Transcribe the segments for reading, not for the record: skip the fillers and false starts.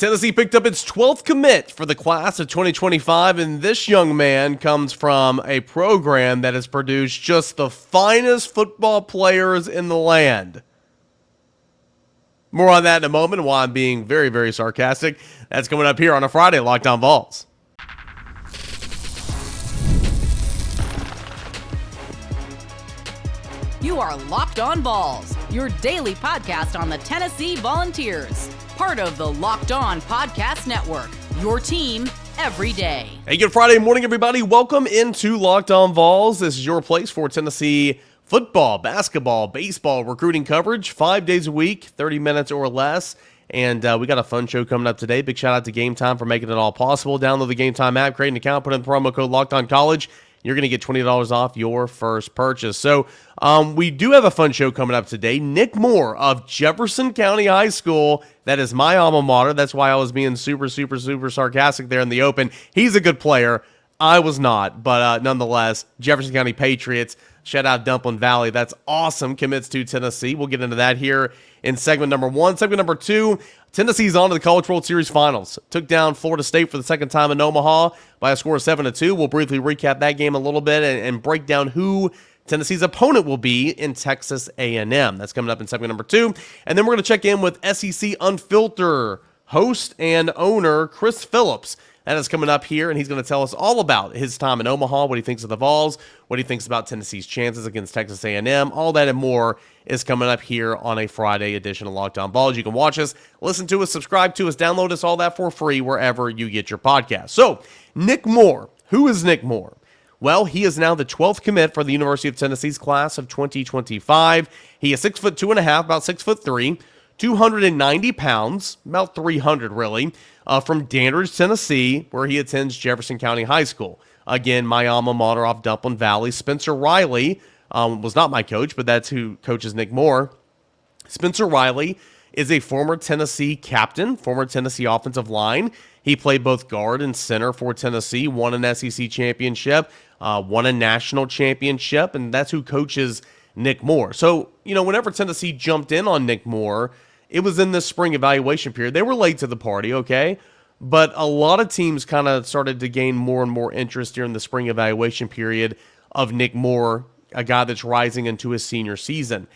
Tennessee picked up its 12th commit for the class of 2025, and this young man comes from a program that has produced just the finest football players in the land. More on that in a moment, and why I'm being very, very sarcastic. That's coming up here on a Friday, Locked On Vols. You are Locked On Vols, your daily podcast on the Tennessee Volunteers. Part of the Locked On Podcast Network, your team every day. Hey, good Friday morning, everybody. Welcome into Locked On Vols. This is your place for Tennessee football, basketball, baseball, recruiting coverage, 5 days a week, 30 minutes or less. And we got a fun show coming up today. Big shout out to Game Time for making it all possible. Download the Game Time app, create an account, put in the promo code Locked On College. You're going to get $20 off your first purchase. So we do have a fun show coming up today. Nic Moore of Jefferson County High School. That is my alma mater. That's why I was being super sarcastic there in the open. He's a good player. I was not. But nonetheless, Jefferson County Patriots. Shout out Dumpling Valley. That's awesome. Commits to Tennessee. We'll get into that here in segment number one. Segment number two, Tennessee's on to the College World Series Finals. Took down Florida State for the second time in Omaha by a score of 7-2. We'll briefly recap that game a little bit and break down who Tennessee's opponent will be in Texas A&M. That's coming up in segment number two. And then we're going to check in with SEC Unfiltered host and owner Chris Phillips. That is coming up here, and he's going to tell us all about his time in Omaha, what he thinks of the Vols, what he thinks about Tennessee's chances against Texas A&M. All that and more is coming up here on a Friday edition of Locked On Vols. You can watch us, listen to us, subscribe to us, download us, all that for free wherever you get your podcast. So, Nic Moore. Who is Nic Moore? Well, he is now the 12th commit for the University of Tennessee's class of 2025. He is 6'2.5", about 6'3", 290 pounds, about 300 really, from Dandridge, Tennessee, where he attends Jefferson County High School. Again, my alma mater off Dumpling Valley. Spencer Riley was not my coach, but that's who coaches Nic Moore. Spencer Riley is a former Tennessee captain, former Tennessee offensive line. He played both guard and center for Tennessee, won an SEC championship, won a national championship, and that's who coaches Nic Moore. So, whenever Tennessee jumped in on Nic Moore, it was in this spring evaluation period. They were late to the party, okay? But a lot of teams kind of started to gain more and more interest during the spring evaluation period of Nic Moore, a guy that's rising into his senior season.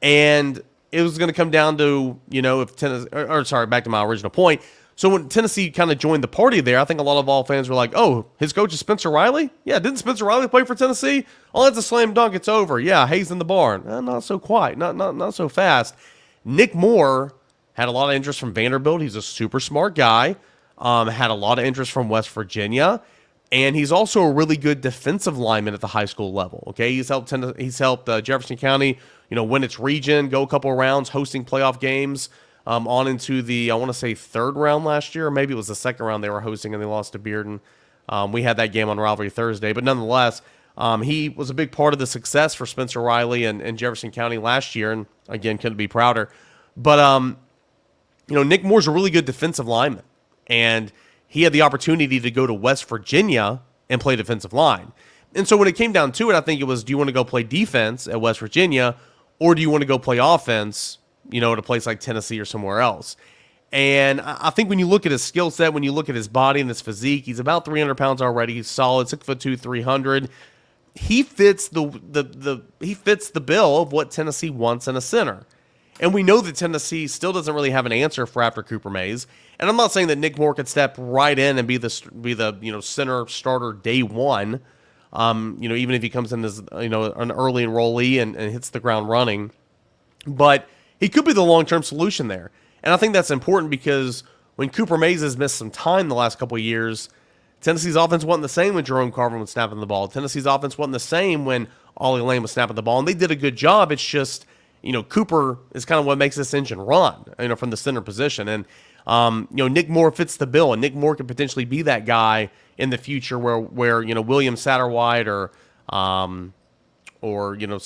And it was going to come down to, if Tennessee, back to my original point. So when Tennessee kind of joined the party there, I think a lot of Vol fans were like, oh, his coach is Spencer Riley? Yeah, didn't Spencer Riley play for Tennessee? Oh, that's a slam dunk. It's over. Yeah, Hayes in the barn. Not so quite. Not so fast. Nic Moore had a lot of interest from Vanderbilt. He's a super smart guy. Had a lot of interest from West Virginia. And he's also a really good defensive lineman at the high school level. Okay, he's helped Jefferson County, win its region, go a couple of rounds, hosting playoff games. On into the, I want to say, third round last year, or maybe it was the second round they were hosting and they lost to Bearden. We had that game on Rivalry Thursday, but nonetheless, he was a big part of the success for Spencer Riley and Jefferson County last year, and again, couldn't be prouder. But, Nic Moore's a really good defensive lineman, and he had the opportunity to go to West Virginia and play defensive line. And so when it came down to it, I think it was, do you want to go play defense at West Virginia, or do you want to go play offense, at a place like Tennessee or somewhere else? And I think when you look at his skill set, when you look at his body and his physique, he's about 300 pounds already. He's solid, 6'2", 300. He fits the bill of what Tennessee wants in a center. And we know that Tennessee still doesn't really have an answer for after Cooper Mays. And I'm not saying that Nic Moore could step right in and be the center starter day one. Even if he comes in as an early enrollee and hits the ground running, but he could be the long-term solution there. And I think that's important because when Cooper Mays has missed some time the last couple of years, Tennessee's offense wasn't the same when Jerome Carvin was snapping the ball. Tennessee's offense wasn't the same when Ollie Lane was snapping the ball. And they did a good job. It's just, Cooper is kind of what makes this engine run, from the center position. And, Nic Moore fits the bill. And Nic Moore could potentially be that guy in the future where William Satterwhite or a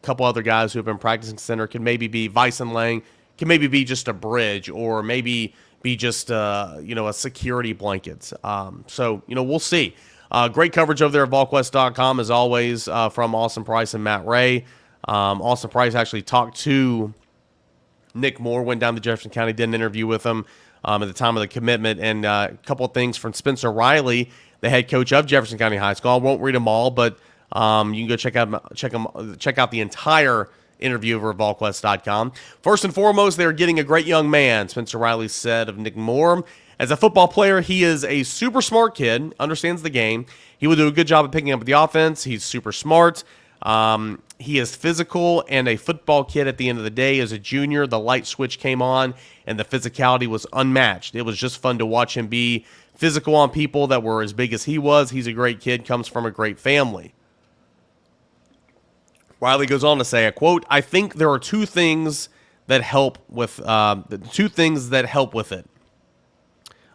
couple other guys who have been practicing center can maybe be Vyson Lang, can maybe be just a bridge, or maybe be just a security blanket. So we'll see. Great coverage over there at VolQuest.com as always from Austin Price and Matt Ray. Austin Price actually talked to Nic Moore, went down to Jefferson County, did an interview with him. at the time of the commitment. And a couple of things from Spencer Riley, the head coach of Jefferson County High School. I won't read them all, but you can go check out the entire interview over at VolQuest.com. First and foremost, they're getting a great young man, Spencer Riley said of Nic Moore. As a football player, he is a super smart kid, understands the game. He will do a good job of picking up the offense. He's super smart. He is physical and a football kid at the end of the day. As a junior, the light switch came on, and the physicality was unmatched. It was just fun to watch him be physical on people that were as big as he was. He's a great kid, comes from a great family. Riley goes on to say, a quote, "I think there are two things that help with it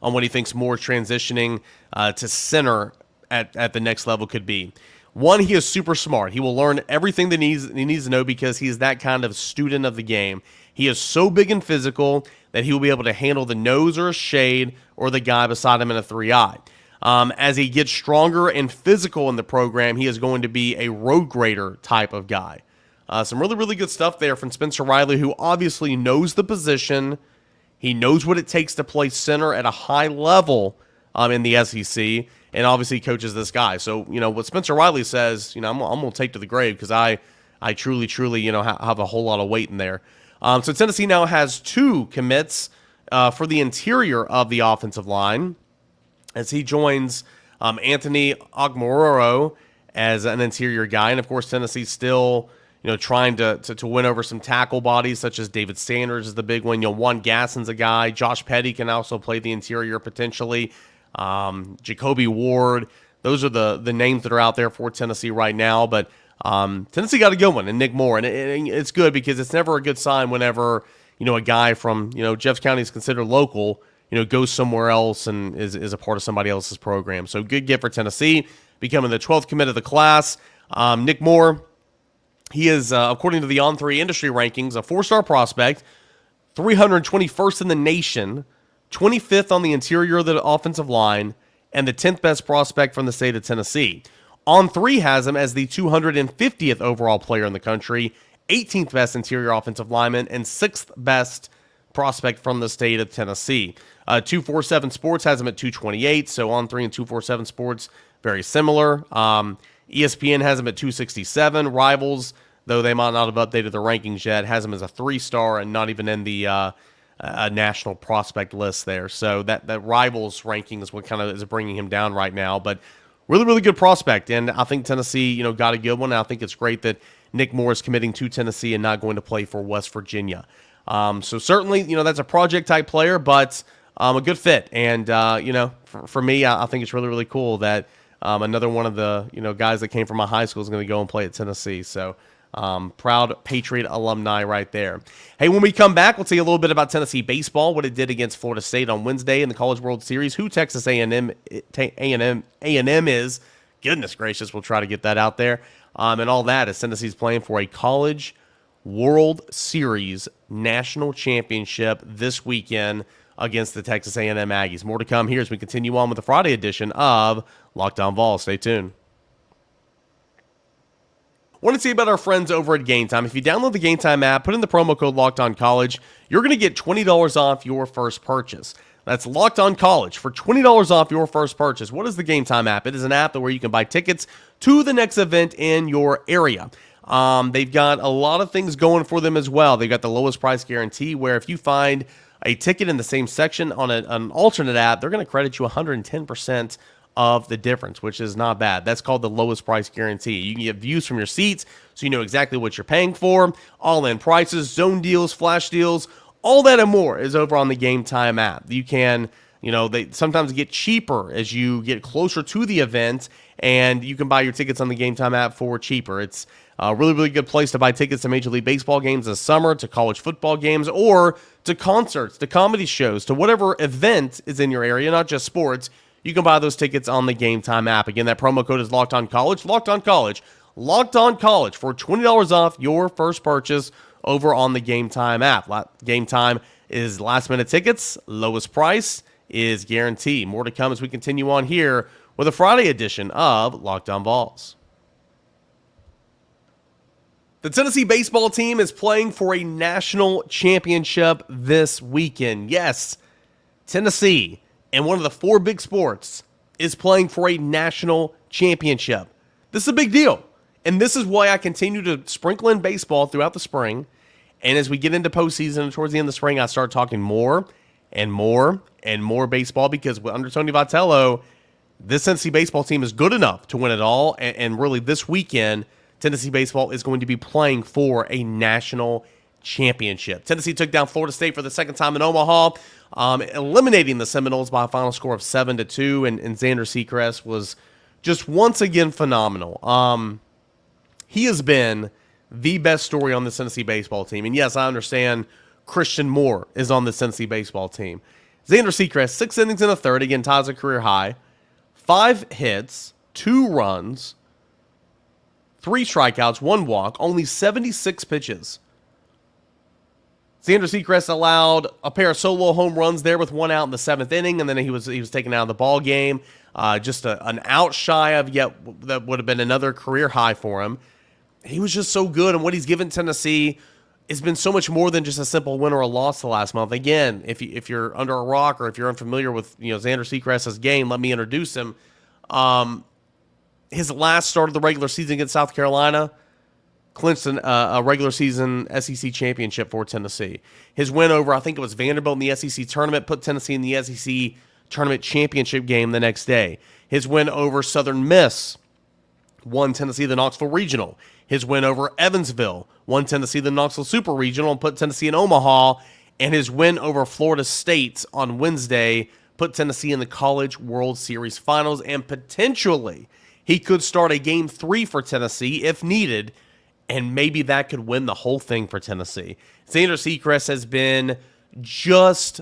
on what he thinks Moore transitioning to center at the next level could be. One, he is super smart. He will learn everything that he needs to know because he is that kind of student of the game. He is so big and physical that he will be able to handle the nose or a shade or the guy beside him in a 3-eye. As he gets stronger and physical in the program, he is going to be a road grader type of guy." Some really, really good stuff there from Spencer Riley, who obviously knows the position. He knows what it takes to play center at a high level in the SEC, and obviously coaches this guy. So, what Spencer Riley says, I'm going to take to the grave because I truly, have a whole lot of weight in there. So Tennessee now has 2 commits for the interior of the offensive line, as he joins Anthony Ogmororo as an interior guy. And, of course, Tennessee's still, trying to win over some tackle bodies, such as David Sanders is the big one. Juan Gasson's a guy. Josh Petty can also play the interior potentially. Jacoby Ward. Those are the names that are out there for Tennessee right now. But Tennessee got a good one in Nic Moore. And it's good because it's never a good sign whenever, a guy from, Jeffs County is considered local, goes somewhere else and is a part of somebody else's program. So good get for Tennessee, becoming the 12th commit of the class. Nic Moore, he is, according to the On3 industry rankings, a 4-star prospect, 321st in the nation, 25th on the interior of the offensive line, and the 10th best prospect from the state of Tennessee. On3 has him as the 250th overall player in the country, 18th best interior offensive lineman, and 6th best prospect from the state of Tennessee. 247 Sports has him at 228, so On3 and 247 Sports, very similar. ESPN has him at 267. Rivals, though they might not have updated the rankings yet, has him as a 3-star and not even in the national prospect list there. So that Rivals ranking is what kind of is bringing him down right now. But really, really good prospect, and I think Tennessee, got a good one. And I think it's great that Nic Moore is committing to Tennessee and not going to play for West Virginia. So certainly, that's a project-type player, but a good fit. And, for me, I think it's really, really cool that another one of the, guys that came from my high school is going to go and play at Tennessee. So proud Patriot alumni right there. Hey, when we come back, we'll tell you a little bit about Tennessee baseball, what it did against Florida State on Wednesday in the College World Series, who Texas A&M is. Goodness gracious, we'll try to get that out there. And all that as Tennessee's playing for a College World Series national championship this weekend against the Texas A&M Aggies. More to come here as we continue on with the Friday edition of Locked On Vols. Stay tuned. Want to see about our friends over at Game Time. If you download the Game Time app, put in the promo code Locked On College, you're going to get $20 off your first purchase. That's Locked On College for $20 off your first purchase. What is the Game Time app? It is an app where you can buy tickets to the next event in your area. They've got a lot of things going for them as well. They've got the lowest price guarantee, where if you find a ticket in the same section on an alternate app, they're going to credit you 110% of the difference, which is not bad. That's called the lowest price guarantee. You can get views from your seats, so you know exactly what you're paying for. All-in prices, zone deals, flash deals, all that and more is over on the Game Time app. You can, they sometimes get cheaper as you get closer to the event, and you can buy your tickets on the Game Time app for cheaper. It's a really, really good place to buy tickets to Major League Baseball games this summer, to college football games, or to concerts, to comedy shows, to whatever event is in your area, not just sports. You can buy those tickets on the Game Time app. Again, that promo code is Locked On College. Locked On College. Locked On College for $20 off your first purchase over on the Game Time app. Game Time is last-minute tickets. Lowest price is guaranteed. More to come as we continue on here with a Friday edition of Locked On Vols. The Tennessee baseball team is playing for a national championship this weekend. Yes, Tennessee, in one of the four big sports, is playing for a national championship. This is a big deal. And this is why I continue to sprinkle in baseball throughout the spring. And as we get into postseason and towards the end of the spring, I start talking more and more and more baseball, because under Tony Vitello, this Tennessee baseball team is good enough to win it all. And really this weekend, Tennessee baseball is going to be playing for a national championship. Tennessee took down Florida State for the second time in Omaha, eliminating the Seminoles by a final score of 7-2. And Xander Seacrest was just once again phenomenal. He has been the best story on the Tennessee baseball team. And yes, I understand Christian Moore is on the Tennessee baseball team. Xander Seacrest, 6 innings and a third, again, ties a career high. 5 hits, 2 runs, 3 strikeouts, 1 walk, only 76 pitches. Xander Seacrest allowed a pair of solo home runs there with 1 out in the 7th inning, and then he was taken out of the ball game. Just an out shy of, yet that would have been another career high for him. He was just so good, and what he's given Tennessee has been so much more than just a simple win or a loss the last month. Again, if you're under a rock or if you're unfamiliar with Xander Seacrest's game, let me introduce him. His last start of the regular season against South Carolina clinched a regular season SEC championship for Tennessee. His win over, I think it was Vanderbilt in the SEC tournament, put Tennessee in the SEC tournament championship game the next day. His win over Southern Miss won Tennessee the Knoxville Regional. His win over Evansville won Tennessee the Knoxville Super Regional and put Tennessee in Omaha. And his win over Florida State on Wednesday put Tennessee in the College World Series Finals. And potentially, he could start a Game 3 for Tennessee if needed. And maybe that could win the whole thing for Tennessee. Xander Seacrest has been just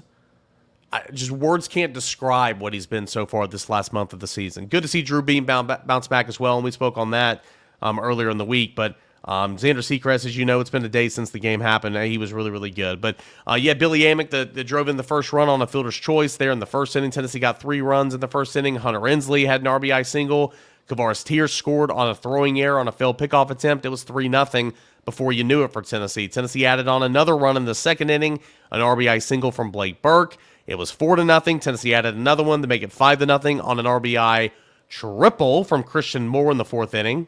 words can't describe what he's been so far this last month of the season. Good to see Drew Beam bounce back as well, and we spoke on that earlier in the week. But Xander Seacrest, as you know, it's been a day since the game happened. He was really, really good. But Billy Amick that drove in the first run on a fielder's choice there in the first inning. Tennessee got 3 runs in the first inning. Hunter Ensley had an RBI single. Kavaris Tears scored on a throwing error on a failed pickoff attempt. It was 3-0 before you knew it for Tennessee. Tennessee added on another run in the second inning, an RBI single from Blake Burke. It was 4-0. Tennessee added another one to make it 5-0 on an RBI triple from Christian Moore in the 4th inning.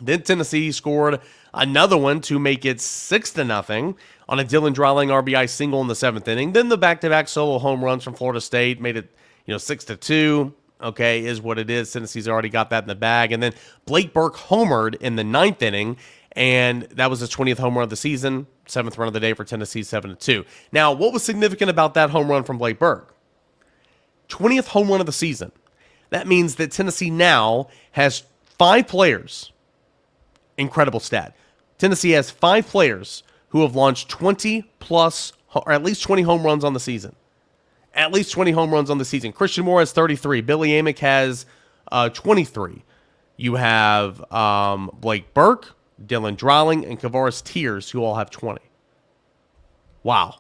Then Tennessee scored another one to make it 6-0 on a Dylan Dreiling RBI single in the 7th inning. Then the back-to-back solo home runs from Florida State made it 6-2. Okay, is what it is. Tennessee's already got that in the bag. And then Blake Burke homered in the 9th inning, and that was his 20th home run of the season, 7th run of the day for Tennessee, 7-2. Now, what was significant about that home run from Blake Burke? 20th home run of the season. That means that Tennessee now has 5 players. Incredible stat. Tennessee has 5 players who have launched 20-plus, or at least 20 home runs on the season. At least 20 home runs on the season. Christian Moore has 33. Billy Amick has 23. You have Blake Burke, Dylan Dreiling, and Kavaris Tears, who all have 20. Wow.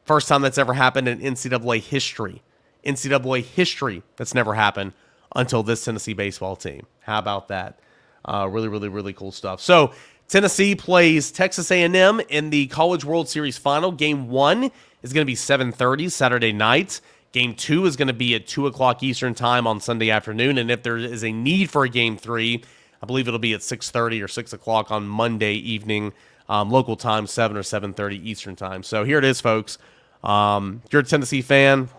First time that's ever happened in NCAA history. NCAA history that's never happened until this Tennessee baseball team. How about that? Really, really, really cool stuff. So Tennessee plays Texas A&M in the College World Series Final. Game 1 is going to be 7:30 Saturday night. Game 2 is going to be at 2 o'clock Eastern time on Sunday afternoon. And if there is a need for a Game 3, I believe it'll be at 6:30 or 6 o'clock on Monday evening, local time, 7 or 7:30 Eastern time. So here it is, folks. If you're a Tennessee fan,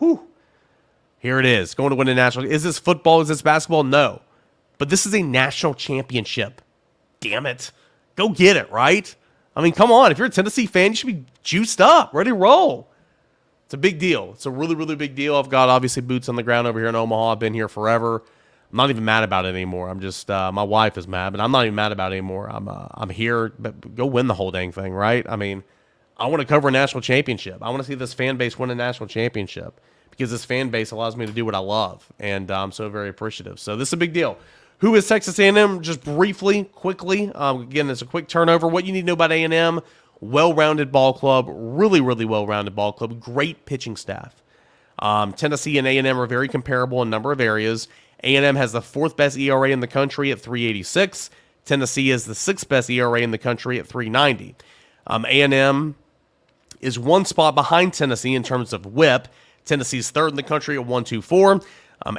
here it is. Going to win a national. Is this football? Is this basketball? No. But this is a national championship. Damn it. Go get it, right? I mean, come on. If you're a Tennessee fan, you should be juiced up, ready to roll. It's a big deal. It's a really, really big deal. I've got, obviously, boots on the ground over here in Omaha. I've been here forever. I'm not even mad about it anymore. I'm just, my wife is mad, but I'm not even mad about it anymore. I'm here, but go win the whole dang thing, right? I mean, I want to cover a national championship. I want to see this fan base win a national championship because this fan base allows me to do what I love, and I'm so very appreciative. So this is a big deal. Who is Texas A&M? Just briefly, quickly. Again, it's a quick turnover. What you need to know about A&M, well-rounded ball club, really, really well-rounded ball club, great pitching staff. Tennessee and A&M are very comparable in a number of areas. A&M has the 4th best ERA in the country at 3.86. Tennessee is the 6th best ERA in the country at 3.90. A&M is 1 spot behind Tennessee in terms of WHIP. Tennessee's third in the country at 1.24.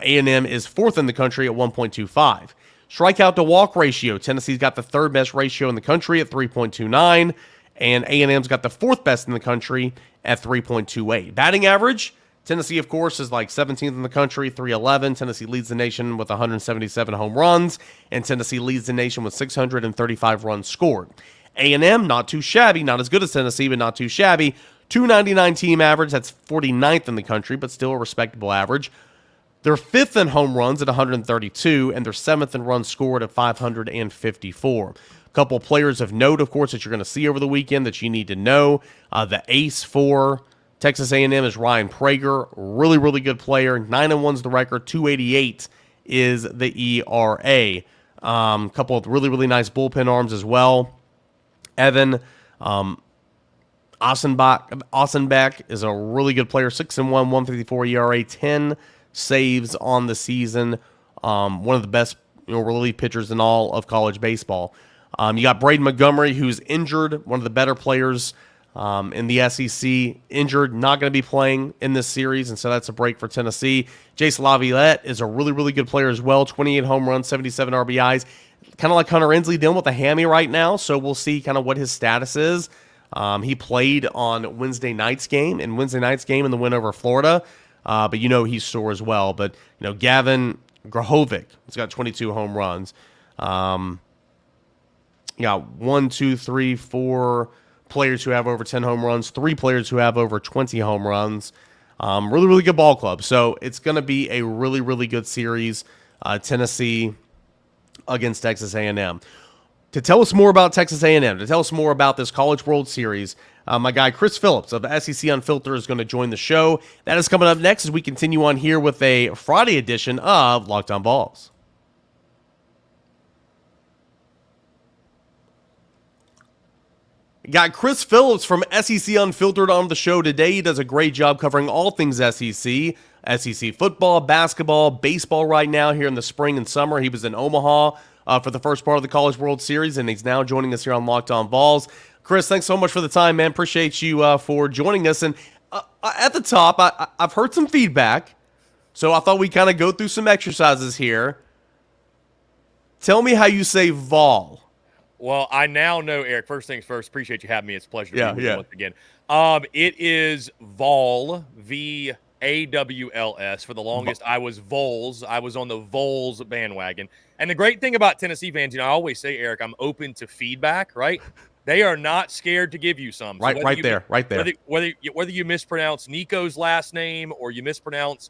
A&M is fourth in the country at 1.25. Strikeout to walk ratio, Tennessee's got the third best ratio in the country at 3.29, and A&M's got the fourth best in the country at 3.28. Batting average, Tennessee, of course, is like 17th in the country, 311. Tennessee leads the nation with 177 home runs, and Tennessee leads the nation with 635 runs scored. A&M, not too shabby, not as good as Tennessee, but not too shabby. 299 team average, that's 49th in the country, but still a respectable average. They're fifth in home runs at 132, and they're seventh in runs scored at 554. A couple players of note, of course, that you're going to see over the weekend that you need to know. The ace for Texas A&M is Ryan Prager, really, really good player. 9-1's the record, 288 is the ERA. Couple of really, really nice bullpen arms as well. Evan Ossenbach is a really good player, 6-1, 154 ERA, 10 saves on the season. One of the best relief pitchers in all of college baseball. You got Braden Montgomery, who's injured, one of the better players in the SEC, injured, not going to be playing in this series, and so that's a break for Tennessee. Jason Laviolette is a really, really good player as well, 28 home runs, 77 RBIs, kind of like Hunter Ensley dealing with a hammy right now, so we'll see kind of what his status is. He played on Wednesday night's game in the win over Florida, but he's sore as well. But Gavin Grahovic has got 22 home runs. You got 1, 2, 3, 4 players who have over 10 home runs, 3 players who have over 20 home runs. Really, really good ball club. So it's going to be a really, really good series, Tennessee against Texas A&M. To tell us more about Texas A&M, to tell us more about this College World Series, my guy Chris Phillips of SEC Unfiltered is going to join the show. That is coming up next as we continue on here with a Friday edition of Locked On Vols. Got Chris Phillips from SEC Unfiltered on the show today. He does a great job covering all things SEC football, basketball, baseball right now here in the spring and summer. He was in Omaha for the first part of the College World Series, and he's now joining us here on Locked On Vols. Chris, thanks so much for the time, man. Appreciate you for joining us. And at the top, I've heard some feedback, so I thought we'd kind of go through some exercises here. Tell me how you say Vol. Well, I now know, Eric, first things first, appreciate you having me. It's a pleasure to be with you once again. It is Vol, V-A-W-L-S. For the longest, I was Vols. I was on the Vols bandwagon. And the great thing about Tennessee fans, I always say, Eric, I'm open to feedback, right? They are not scared to give you some. So right there. Whether you mispronounce Nico's last name or you mispronounce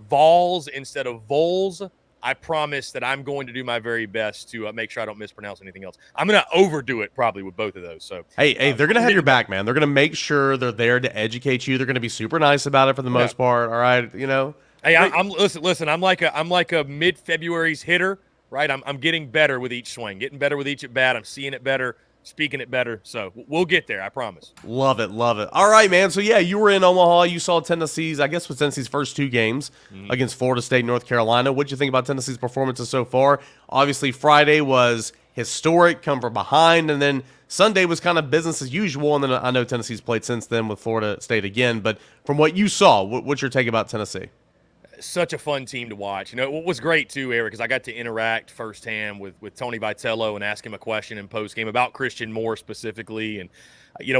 Vols instead of Vols, I promise that I'm going to do my very best to make sure I don't mispronounce anything else. I'm going to overdo it probably with both of those. So hey, they're going to have your back, man. They're going to make sure they're there to educate you. They're going to be super nice about it for the most part. All right, Hey, I'm listen. I'm like a mid-February's hitter, right? I'm getting better with each swing, getting better with each at bat. I'm seeing it better, speaking it better. So we'll get there, I promise. Love it. All right, man. So yeah, you were in Omaha. You saw Tennessee's first 2 games against Florida State and North Carolina. What'd you think about Tennessee's performances so far? Obviously, Friday was historic, come from behind, and then Sunday was kind of business as usual. And then I know Tennessee's played since then with Florida State again. But from what you saw, what's your take about Tennessee? Such a fun team to watch. What was great too, Eric, is I got to interact firsthand with Tony Vitello and ask him a question in postgame about Christian Moore specifically. And,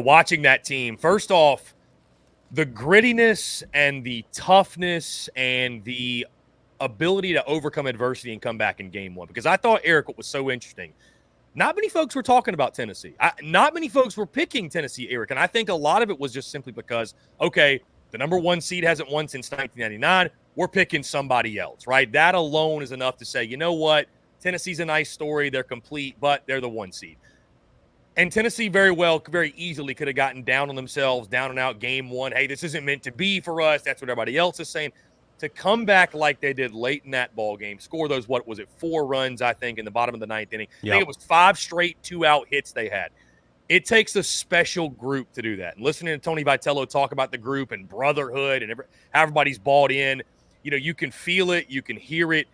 watching that team, first off, the grittiness and the toughness and the ability to overcome adversity and come back in game one. Because I thought, Eric, what was so interesting, not many folks were talking about Tennessee. Not many folks were picking Tennessee, Eric. And I think a lot of it was just simply because, okay, the number 1 seed hasn't won since 1999. We're picking somebody else, right? That alone is enough to say, you know what? Tennessee's a nice story. They're complete, but they're the 1 seed. And Tennessee very easily could have gotten down on themselves, down and out game 1. Hey, this isn't meant to be for us. That's what everybody else is saying. To come back like they did late in that ball game, score those, 4 runs, I think, in the bottom of the 9th inning. Yep. I think it was 5 straight 2-out hits they had. It takes a special group to do that. And listening to Tony Vitello talk about the group and brotherhood and how everybody's bought in, you can feel it, you can hear it,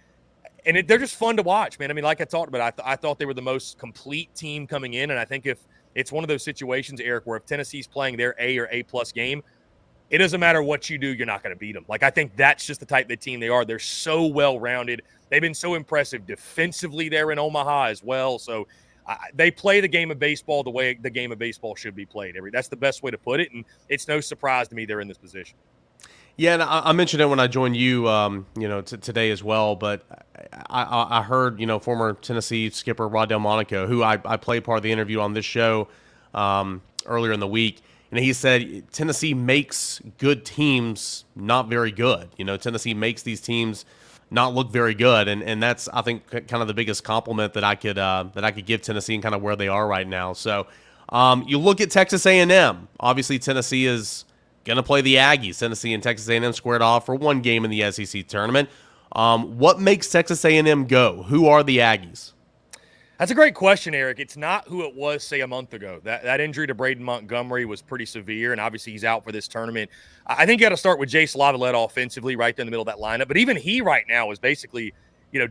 and they're just fun to watch, man. I mean, like I talked about, I thought they were the most complete team coming in, and I think if it's one of those situations, Eric, where if Tennessee's playing their A or A-plus game, it doesn't matter what you do, you're not going to beat them. Like, I think that's just the type of team they are. They're so well-rounded. They've been so impressive defensively there in Omaha as well. So they play the game of baseball the way the game of baseball should be played. That's the best way to put it, and it's no surprise to me they're in this position. Yeah, and I mentioned it when I joined you, today as well. But I heard, former Tennessee skipper Rod Delmonico, who I played part of the interview on this show earlier in the week. He said Tennessee makes good teams not very good. Tennessee makes these teams not look very good, and that's, I think, kind of the biggest compliment that I could give Tennessee and kind of where they are right now. So you look at Texas A&M. Obviously, Tennessee is going to play the Aggies. Tennessee and Texas A&M squared off for one game in the SEC tournament. What makes Texas A&M go? Who are the Aggies? That's a great question, Eric. It's not who it was, say, a month ago. That injury to Braden Montgomery was pretty severe, and obviously he's out for this tournament. I think you got to start with Jace Lavalette offensively right there in the middle of that lineup. But even he right now is basically,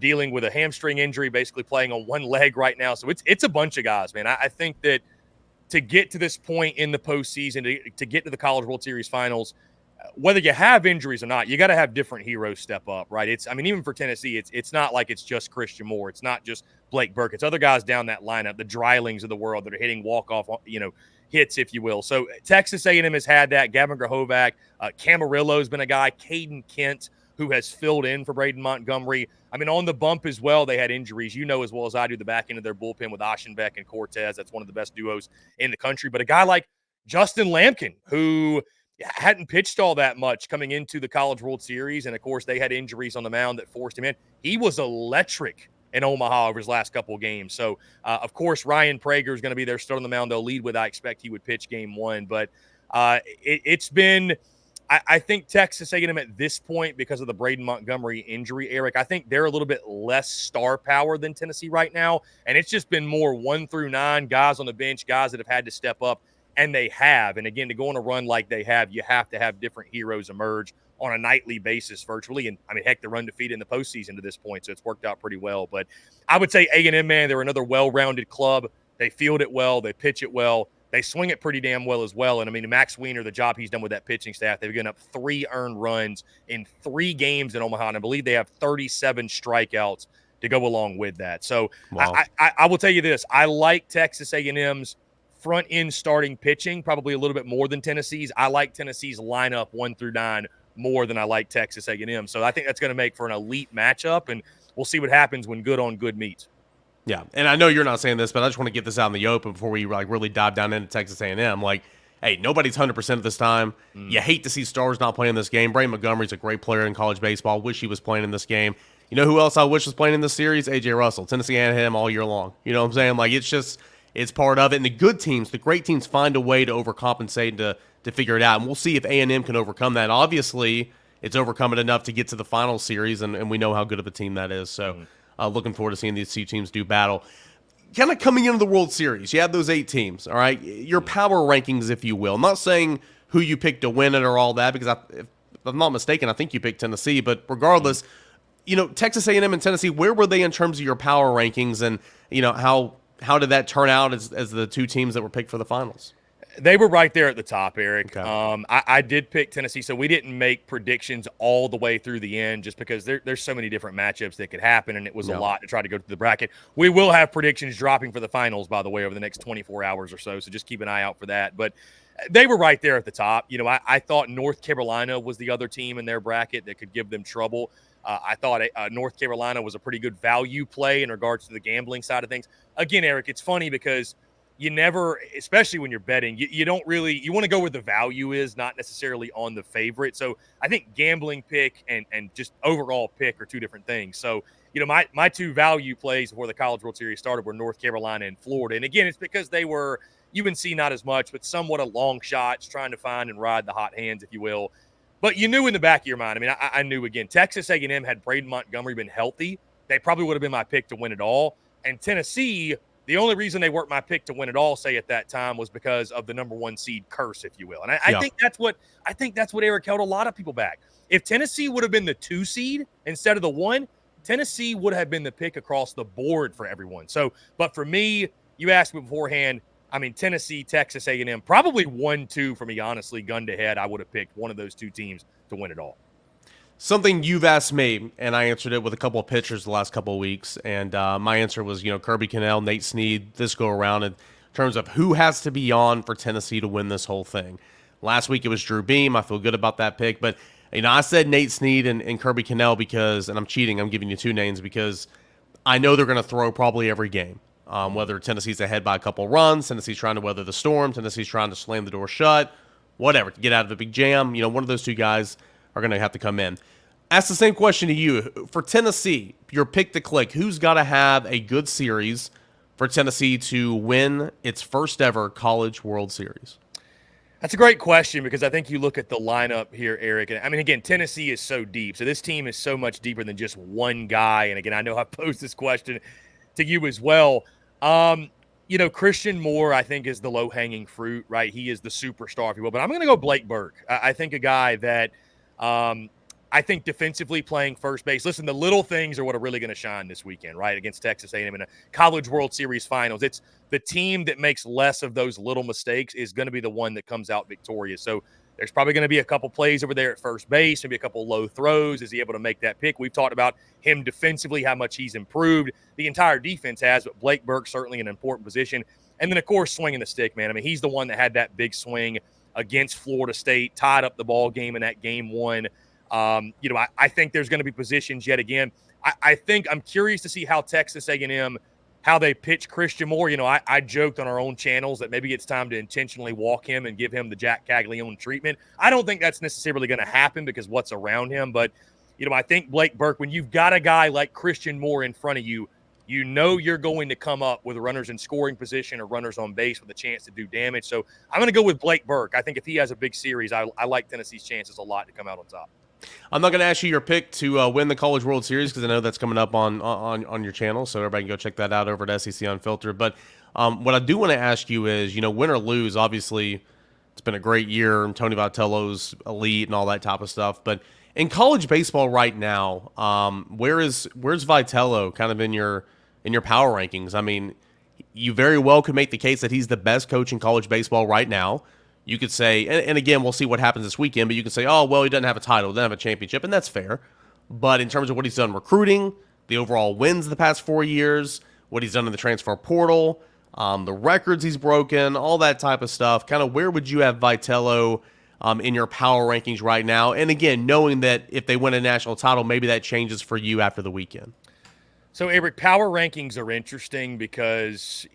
dealing with a hamstring injury, basically playing on one leg right now. So it's a bunch of guys, man. I think that to get to this point in the postseason, to get to the College World Series finals, whether you have injuries or not, you got to have different heroes step up, right? Even for Tennessee, it's not like it's just Christian Moore. It's not just Blake Burke. It's other guys down that lineup, the Drylings of the world that are hitting walk-off, hits, if you will. So Texas A&M has had that. Gavin Grahovac, Camarillo's been a guy. Caden Kent, who has filled in for Braden Montgomery. On the bump as well, they had injuries. As well as I do, the back end of their bullpen with Aschenbeck and Cortez. That's one of the best duos in the country. But a guy like Justin Lampkin, who hadn't pitched all that much coming into the College World Series, and of course they had injuries on the mound that forced him in. He was electric in Omaha over his last couple of games. So, of course, Ryan Prager is going to be there still on the mound. They'll lead with, I expect he would pitch game one. But it's been – I think Texas A&M at this point, because of the Braden Montgomery injury, Eric, I think they're a little bit less star power than Tennessee right now. And it's just been more 1 through 9 guys on the bench, guys that have had to step up. And they have. And again, to go on a run like they have, you have to have different heroes emerge on a nightly basis virtually. And heck, they're undefeated in the postseason to this point. So it's worked out pretty well. But I would say A&M, man, they're another well-rounded club. They field it well. They pitch it well. They swing it pretty damn well as well. And Max Wiener, the job he's done with that pitching staff, they've given up 3 earned runs in 3 games in Omaha. And I believe they have 37 strikeouts to go along with that. So wow. I will tell you this. I like Texas A&M's front-end starting pitching probably a little bit more than Tennessee's. I like Tennessee's lineup 1 through 9 more than I like Texas A&M. So I think that's going to make for an elite matchup, and we'll see what happens when good on good meets. Yeah, and I know you're not saying this, but I just want to get this out in the open before we really dive down into Texas A&M. Hey, nobody's 100% at this time. You hate to see stars not playing this game. Braden Montgomery's a great player in college baseball. Wish he was playing in this game. You know who else I wish was playing in this series? A.J. Russell. Tennessee had him all year long. You know what I'm saying? It's part of it. And the good teams, the great teams, find a way to overcompensate and to figure it out. And we'll see if A&M can overcome that. Obviously, it's overcome it enough to get to the final series, and we know how good of a team that is. So looking forward to seeing these 2 teams do battle. Kind of coming into the World Series, you have those 8 teams, all right? Your power rankings, if you will. I'm not saying who you picked to win it or all that, because if I'm not mistaken, I think you picked Tennessee. But regardless, Texas A&M and Tennessee, where were they in terms of your power rankings, and, how did that turn out as the 2 teams that were picked for the finals? They were right there at the top, Eric. Okay. I did pick Tennessee, so we didn't make predictions all the way through the end just because there's so many different matchups that could happen, and it was a lot to try to go through the bracket. We will have predictions dropping for the finals, by the way, over the next 24 hours or so just keep an eye out for that. But they were right there at the top. I thought North Carolina was the other team in their bracket that could give them trouble. I thought North Carolina was a pretty good value play in regards to the gambling side of things. Again, Eric, it's funny because you never, especially when you're betting, you don't really – you want to go where the value is, not necessarily on the favorite. So I think gambling pick and just overall pick are 2 different things. So, my 2 value plays before the College World Series started were North Carolina and Florida. And, again, it's because they were UNC not as much, but somewhat a long shots trying to find and ride the hot hands, if you will. But you knew in the back of your mind, I knew, again, Texas A&M had Braden Montgomery been healthy, they probably would have been my pick to win it all. And Tennessee, the only reason they weren't my pick to win it all, say at that time, was because of the number 1 seed curse, if you will. And I think that's what Eric held a lot of people back. If Tennessee would have been the 2 seed instead of the 1, Tennessee would have been the pick across the board for everyone. So, but for me, you asked me beforehand, I mean, Tennessee, Texas A&M, probably 1-2 for me, honestly, gun to head. I would have picked one of those two teams to win it all. Something you've asked me, and I answered it with a couple of pitchers the last couple of weeks, and my answer was, Kirby Cannell, Nate Snead, this go around in terms of who has to be on for Tennessee to win this whole thing. Last week it was Drew Beam. I feel good about that pick, but I said Nate Snead and Kirby Cannell because, and I'm cheating, I'm giving you two names because I know they're going to throw probably every game. Whether Tennessee's ahead by a couple runs, Tennessee's trying to weather the storm, Tennessee's trying to slam the door shut, whatever, to get out of a big jam. One of those two guys are going to have to come in. Ask the same question to you. For Tennessee, your pick to click, who's got to have a good series for Tennessee to win its first ever College World Series? That's a great question because I think you look at the lineup here, Eric. And I mean, again, Tennessee is so deep. So this team is so much deeper than just one guy. And again, I know I've posed this question to you as well. Christian Moore, I think, is the low-hanging fruit, right? He is the superstar, if you will. But I'm going to go Blake Burke. I think a guy that I think defensively playing first base. Listen, the little things are what are really going to shine this weekend, right, against Texas A&M in a College World Series finals. It's the team that makes less of those little mistakes is going to be the one that comes out victorious. So there's probably going to be a couple plays over there at first base, maybe a couple low throws. Is he able to make that pick? We've talked about him defensively, how much he's improved. The entire defense has, but Blake Burke certainly in an important position. And then, of course, swinging the stick, man. I mean, he's the one that had that big swing against Florida State, tied up the ball game in that game one. I think there's going to be positions yet again. I think I'm curious to see how Texas A&M, how they pitch Christian Moore. I joked on our own channels that maybe it's time to intentionally walk him and give him the Jack Caglione treatment. I don't think that's necessarily going to happen because what's around him. But, I think Blake Burke, when you've got a guy like Christian Moore in front of you, you're going to come up with runners in scoring position or runners on base with a chance to do damage. So I'm going to go with Blake Burke. I think if he has a big series, I like Tennessee's chances a lot to come out on top. I'm not going to ask you your pick to win the College World Series because I know that's coming up on your channel, so everybody can go check that out over at SEC Unfiltered. But what I do want to ask you is, win or lose, obviously it's been a great year, and Tony Vitello's elite and all that type of stuff. But in college baseball right now, where's Vitello kind of in your power rankings? I mean, you very well could make the case that he's the best coach in college baseball right now. You could say, and again, we'll see what happens this weekend, but you can say, oh, well, he doesn't have a title, doesn't have a championship, and that's fair. But in terms of what he's done recruiting, the overall wins the past 4 years, what he's done in the transfer portal, the records he's broken, all that type of stuff, kind of where would you have Vitello in your power rankings right now? And again, knowing that if they win a national title, maybe that changes for you after the weekend. So, Eric, power rankings are interesting because,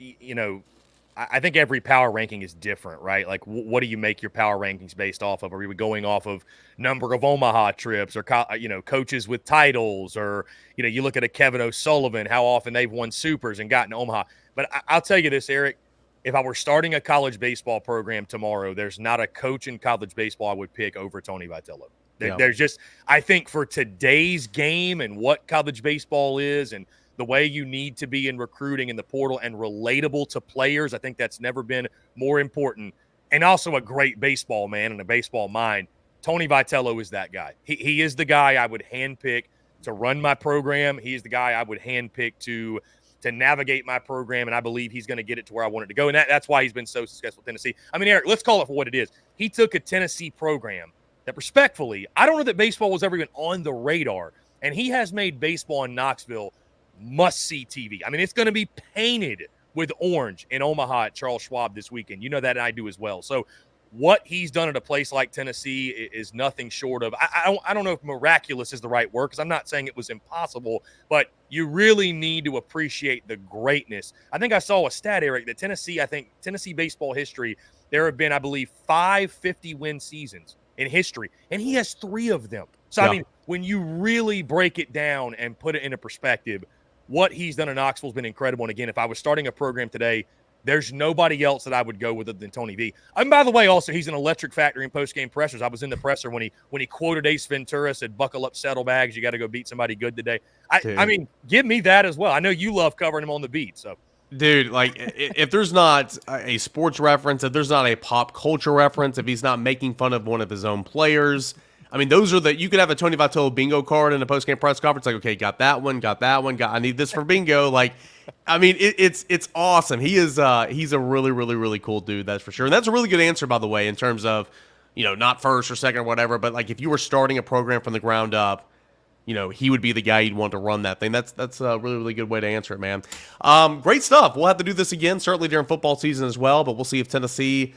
I think every power ranking is different, right? Like, what do you make your power rankings based off of? Are we going off of number of Omaha trips or, coaches with titles? Or, you look at a Kevin O'Sullivan, how often they've won supers and gotten to Omaha. But I'll tell you this, Eric, if I were starting a college baseball program tomorrow, there's not a coach in college baseball I would pick over Tony Vitello. There's just, I think for today's game and what college baseball is and the way you need to be in recruiting in the portal and relatable to players, I think that's never been more important. And also a great baseball man and a baseball mind. Tony Vitello is that guy. He is the guy I would handpick to run my program. He's the guy I would handpick to navigate my program, and I believe he's going to get it to where I want it to go. And that's why he's been so successful at Tennessee. I mean, Eric, let's call it for what it is. He took a Tennessee program that respectfully, I don't know that baseball was ever even on the radar, and he has made baseball in Knoxville must-see TV. I mean, it's going to be painted with orange in Omaha at Charles Schwab this weekend. You know that, and I do as well. So what he's done at a place like Tennessee is nothing short of, I don't know if miraculous is the right word because I'm not saying it was impossible, but you really need to appreciate the greatness. I think I saw a stat, Eric, that Tennessee baseball history, there have been, I believe, 5 50-win seasons in history, and he has 3 of them. So, yeah. I mean, when you really break it down and put it into perspective, what he's done in Knoxville has been incredible. And again, if I was starting a program today, there's nobody else that I would go with other than Tony V. And by the way, also, he's an electric factory in post-game pressers. I was in the presser when he quoted Ace Ventura, said, buckle up saddlebags, you got to go beat somebody good today. I mean, give me that as well. I know you love covering him on the beat. So, dude, like, if there's not a sports reference, if there's not a pop culture reference, if he's not making fun of one of his own players, I mean, those are you could have a Tony Vitello bingo card in a post-game press conference. Like, okay, got that one, I need this for bingo. Like, I mean, it's awesome. He's a really, really, really cool dude, that's for sure. And that's a really good answer, by the way, in terms of, not first or second or whatever, but like if you were starting a program from the ground up, he would be the guy you'd want to run that thing. That's a really, really good way to answer it, man. Great stuff. We'll have to do this again, certainly during football season as well, but we'll see if Tennessee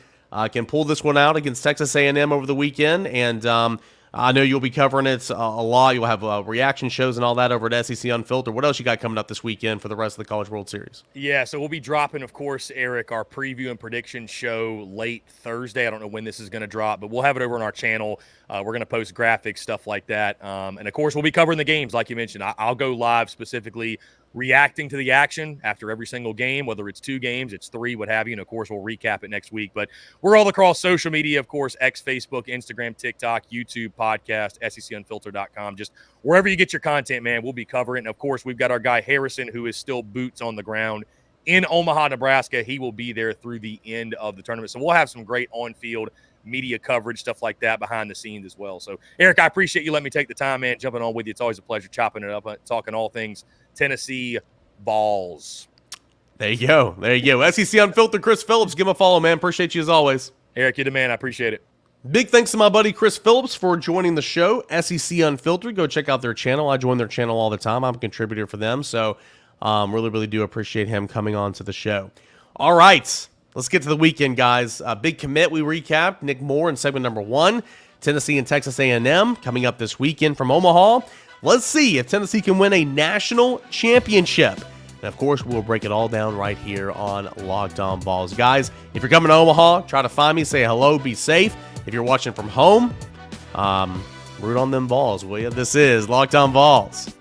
can pull this one out against Texas A&M over the weekend. And I know you'll be covering it a lot. You'll have reaction shows and all that over at SEC Unfiltered. What else you got coming up this weekend for the rest of the College World Series? Yeah, so we'll be dropping, of course, Eric, our preview and prediction show late Thursday. I don't know when this is going to drop, but we'll have it over on our channel. We're going to post graphics, stuff like that. And, of course, we'll be covering the games, like you mentioned. I'll go live specifically reacting to the action after every single game, whether it's 2 games, it's 3, what have you. And, of course, we'll recap it next week. But we're all across social media, of course, X, Facebook, Instagram, TikTok, YouTube, podcast, SECUnfiltered.com. Just wherever you get your content, man, we'll be covering. And, of course, we've got our guy Harrison, who is still boots on the ground in Omaha, Nebraska. He will be there through the end of the tournament. So we'll have some great on-field media coverage, stuff like that behind the scenes as well. So, Eric, I appreciate you letting me take the time, man, jumping on with you. It's always a pleasure chopping it up, talking all things Tennessee Vols. There you go. There you go. SEC Unfiltered, Chris Phillips. Give him a follow, man. Appreciate you as always. Eric, you're the man. I appreciate it. Big thanks to my buddy Chris Phillips for joining the show, SEC Unfiltered. Go check out their channel. I join their channel all the time. I'm a contributor for them, so really, really do appreciate him coming on to the show. All right, let's get to the weekend, guys. Big commit we recapped. Nic Moore in segment number 1. Tennessee and Texas A&M coming up this weekend from Omaha. Let's see if Tennessee can win a national championship. And, of course, we'll break it all down right here on Locked On Vols. Guys, if you're coming to Omaha, try to find me, say hello, be safe. If you're watching from home, root on them Vols, will you? This is Locked On Vols.